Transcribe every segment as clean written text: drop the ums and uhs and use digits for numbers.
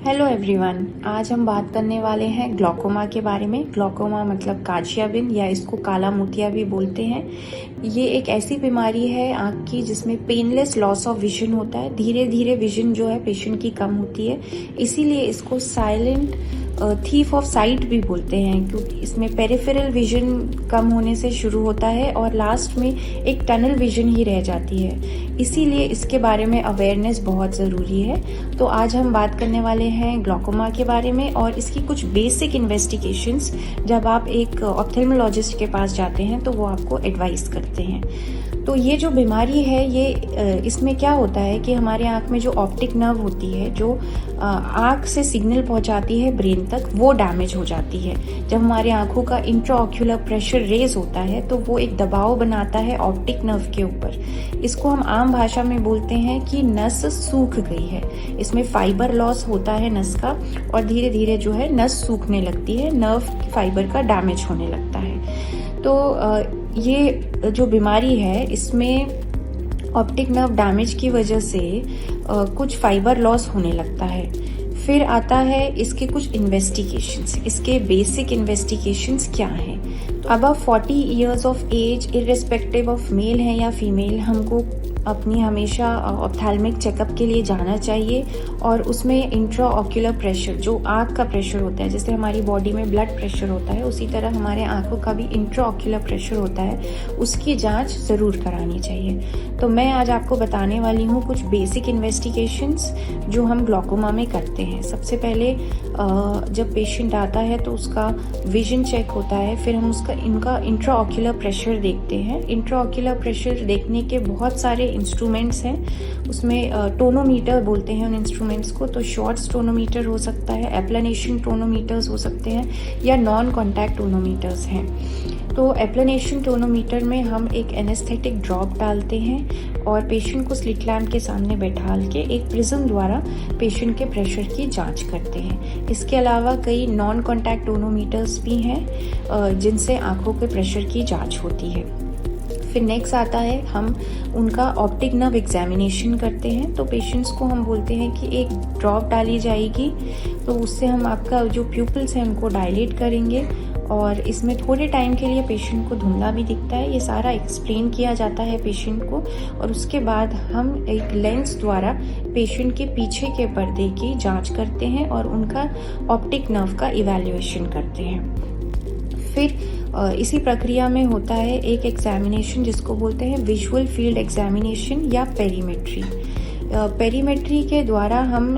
Hello everyone, आज हम बात करने वाले हैं ग्लूकोमा के बारे में। ग्लूकोमा मतलब काचियाबिन या इसको काला मोतिया भी बोलते हैं। ये एक ऐसी बीमारी है आँख की जिसमें पेनलेस लॉस ऑफ विजन होता है। धीरे धीरे विजन जो है पेशेंट की कम होती है, इसीलिए इसको साइलेंट थीफ ऑफ साइट भी बोलते हैं, क्योंकि इसमें पेरिफेरल विजन कम होने से शुरू होता है और लास्ट में एक टनल विजन ही रह जाती है। इसीलिए इसके बारे में अवेयरनेस बहुत ज़रूरी है। तो आज हम बात करने वाले हैं ग्लूकोमा के बारे में और इसकी कुछ बेसिक इन्वेस्टिगेशंस जब आप एक ऑप्थेल्मोलॉजिस्ट के पास जाते हैं तो वो आपको एडवाइस करते हैं। तो ये जो बीमारी है ये इसमें क्या होता है कि हमारे आँख में जो ऑप्टिक नर्व होती है, जो आँख से सिग्नल पहुंचाती है ब्रेन तक, वो डैमेज हो जाती है। जब हमारे आँखों का इंट्राऑक्यूलर प्रेशर रेज होता है तो वो एक दबाव बनाता है ऑप्टिक नर्व के ऊपर। इसको हम आम भाषा में बोलते हैं कि नस सूख गई है। इसमें फाइबर लॉस होता है नस का और धीरे धीरे जो है नस सूखने लगती है, नर्व फाइबर का डैमेज होने लगता है। तो ये जो बीमारी है इसमें ऑप्टिक नर्व डैमेज की वजह से कुछ फाइबर लॉस होने लगता है। फिर आता है इसके कुछ इन्वेस्टिगेशंस। इसके बेसिक इन्वेस्टिगेशंस क्या हैं? Above 40 years of age, irrespective of male है या फीमेल, हमको अपनी हमेशा ऑप्थेल्मिक चेकअप के लिए जाना चाहिए। और उसमें इंट्रा ऑक्यूलर प्रेशर, जो आँख का प्रेशर होता है, जैसे हमारी बॉडी में ब्लड प्रेशर होता है उसी तरह हमारे आँखों का भी इंट्रा ऑक्यूलर प्रेशर होता है, उसकी जांच ज़रूर करानी चाहिए। तो मैं आज आपको बताने वाली हूँ कुछ बेसिक इन्वेस्टिगेशंस जो हम ग्लूकोमा में करते हैं। सबसे पहले जब पेशेंट आता है तो उसका विजन चेक होता है, फिर हम इनका इंट्रा ऑक्यूलर प्रेशर देखते हैं। इंट्रा ऑक्यूलर प्रेशर देखने के बहुत सारे इंस्ट्रूमेंट्स हैं, उसमें टोनोमीटर बोलते हैं उन इंस्ट्रूमेंट्स को। तो शॉर्ट्स टोनोमीटर हो सकता है, एप्लानेशन टोनोमीटर्स हो सकते हैं या नॉन कॉन्टैक्ट टोनोमीटर्स हैं। तो एप्लानेशन टोनोमीटर में हम एक एनेस्थेटिक ड्रॉप डालते हैं और पेशेंट को स्लिट लैम्प के सामने बैठाल के एक प्रिज्म द्वारा पेशेंट के प्रेशर की जांच करते हैं। इसके अलावा कई नॉन कॉन्टैक्ट टोनोमीटर्स भी हैं जिनसे आंखों के प्रेशर की जांच होती है। फिर नेक्स्ट आता है हम उनका ऑप्टिक नर्व एग्जामिनेशन करते हैं। तो पेशेंट्स को हम बोलते हैं कि एक ड्रॉप डाली जाएगी, तो उससे हम आपका जो प्यूपल्स हैं उनको डायलेट करेंगे और इसमें थोड़े टाइम के लिए पेशेंट को धुंधला भी दिखता है। ये सारा एक्सप्लेन किया जाता है पेशेंट को और उसके बाद हम एक लेंस द्वारा पेशेंट के पीछे के पर्दे की जांच करते हैं और उनका ऑप्टिक नर्व का इवैल्यूएशन करते हैं। फिर इसी प्रक्रिया में होता है एक एग्जामिनेशन जिसको बोलते हैं विजुअल फील्ड एग्जामिनेशन या पेरीमेट्री। पेरीमेट्री के द्वारा हम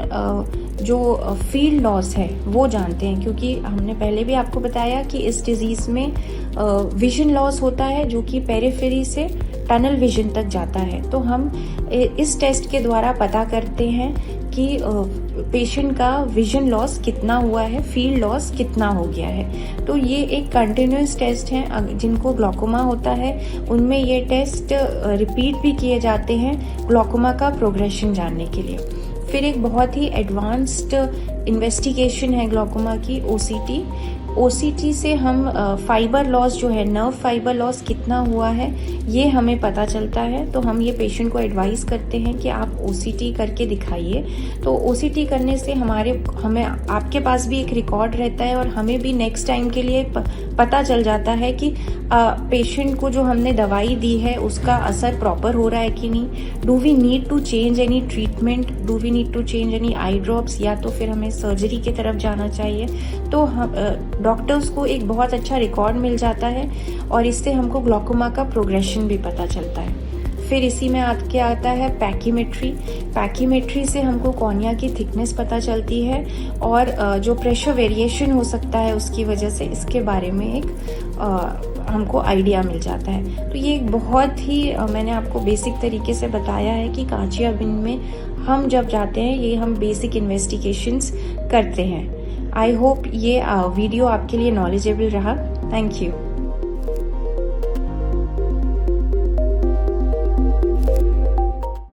जो फील्ड लॉस है वो जानते हैं, क्योंकि हमने पहले भी आपको बताया कि इस डिजीज़ में विजन लॉस होता है जो कि पेरिफेरी से टनल विजन तक जाता है। तो हम इस टेस्ट के द्वारा पता करते हैं कि पेशेंट का विजन लॉस कितना हुआ है, फील्ड लॉस कितना हो गया है। तो ये एक कंटिन्यूस टेस्ट है। जिनको ग्लूकोमा होता है उनमें ये टेस्ट रिपीट भी किए जाते हैं ग्लूकोमा का प्रोग्रेशन जानने के लिए। फिर एक बहुत ही एडवांस्ड इन्वेस्टिगेशन है ग्लूकोमा की, ओसीटी। ओसीटी से हम फाइबर लॉस जो है, नर्व फाइबर लॉस कितना हुआ है ये हमें पता चलता है। तो हम ये पेशेंट को एडवाइस करते हैं कि आप ओसीटी करके दिखाइए। तो ओसीटी करने से हमें आपके पास भी एक रिकॉर्ड रहता है और हमें भी नेक्स्ट टाइम के लिए पता चल जाता है कि पेशेंट को जो हमने दवाई दी है उसका असर प्रॉपर हो रहा है कि नहीं। Do we need to change any treatment, do we need to change any eye drops, या तो फिर हमें सर्जरी की तरफ जाना चाहिए। तो डॉक्टर्स को एक बहुत अच्छा रिकॉर्ड मिल जाता है और इससे हमको ग्लूकोमा का प्रोग्रेशन भी पता चलता है। फिर इसी में आता है पैकीमेट्री। पैकीमेट्री से हमको कॉर्निया की थिकनेस पता चलती है और जो प्रेशर वेरिएशन हो सकता है उसकी वजह से इसके बारे में एक हमको आइडिया मिल जाता है। तो ये एक बहुत ही मैंने आपको बेसिक तरीके से बताया है कि काचियाबिन में हम जब जाते हैं ये हम बेसिक इन्वेस्टिगेशंस करते हैं। आई होप ये वीडियो आपके लिए नॉलेजेबल रहा। Thank you.